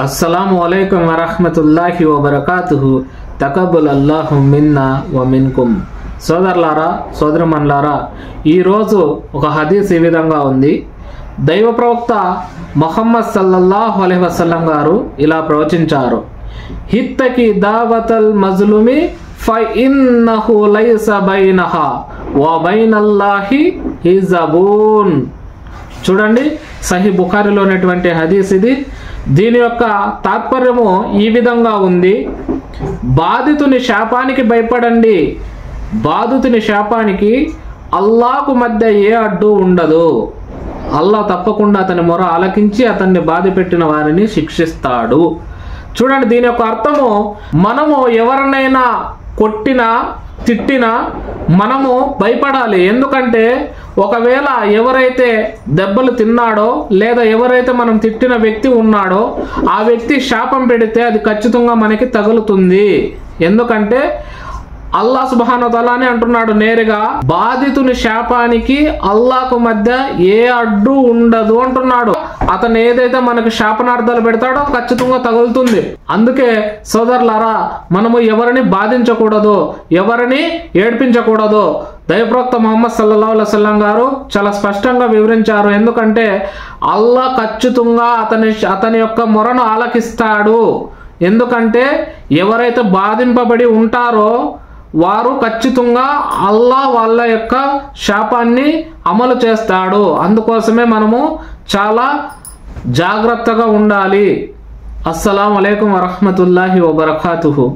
అస్సలాము అలైకుం వరహ్మతుల్లాహి వబరకాతుహు. తకబ్బలల్లాహు మిన్నా వ మిన్కుమ్. సోదరులారా, సోదరమన్లారా, ఈరోజు ఒక హదీస్ ఈ విధంగా ఉంది. దైవ ప్రవక్త ముహమ్మద్ సల్లల్లాహు అలైహి వసల్లం గారు ఇలా ప్రవచించారు: హిత్తకి దావతల్ మజ్లుమి ఫఇన్నహు లైస బైనహా వ బైనల్లాహి హిజబూన్. చూడండి, సహీ బుఖారిలో ఉన్నటువంటి హదీస్ ఇది. దీని యొక్క తాత్పర్యము ఈ విధంగా ఉంది: బాధితుని శాపానికి భయపడండి. బాధితుని శాపానికి అల్లాహకు మధ్య ఏ అడ్డు ఉండదు. అల్లాహ్ తప్పకుండా అతని మొర ఆలకించి అతన్ని బాధ పెట్టిన వారిని శిక్షిస్తాడు. చూడండి, దీని యొక్క అర్థము, మనము ఎవరినైనా కొట్టినా తిట్టినా మనము భయపడాలి. ఎందుకంటే ఒకవేళ ఎవరైతే దెబ్బలు తిన్నాడో లేదా ఎవరైతే మనం తిట్టిన వ్యక్తి ఉన్నాడో ఆ వ్యక్తి శాపం పెడితే అది ఖచ్చితంగా మనకి తగులుతుంది. ఎందుకంటే అల్లాహ్ సుబ్హానహు వ తఆలా అంటున్నాడు నేరుగా, బాధితుని శాపానికి అల్లాహకు మధ్య ఏ అడ్డు ఉండదు అంటున్నాడు. అతను ఏదైతే మనకి శాపనార్థాలు పెడతాడో ఖచ్చితంగా తగులుతుంది. అందుకే సోదరులారా, మనము ఎవరిని బాధించకూడదు, ఎవరిని ఏడ్పించకూడదు. దైవప్రవక్త ముహమ్మద్ సల్లల్లాహు అలైహి వసల్లం గారు చాలా స్పష్టంగా వివరించారు. ఎందుకంటే అల్లాహ్ ఖచ్చితంగా అతని యొక్క మొరను ఆలకిస్తాడు. ఎందుకంటే ఎవరైతే బాధింపబడి ఉంటారో వారు ఖచ్చితంగా అల్లాహ్ వాళ్ళ యొక్క శాపాన్ని అమలు చేస్తాడు. అందుకోసమే మనము చాలా జాగ్రత్తగా ఉండాలి. అస్సలాము అలైకుం వరహ్మతుల్లాహి వబరకాతుహు.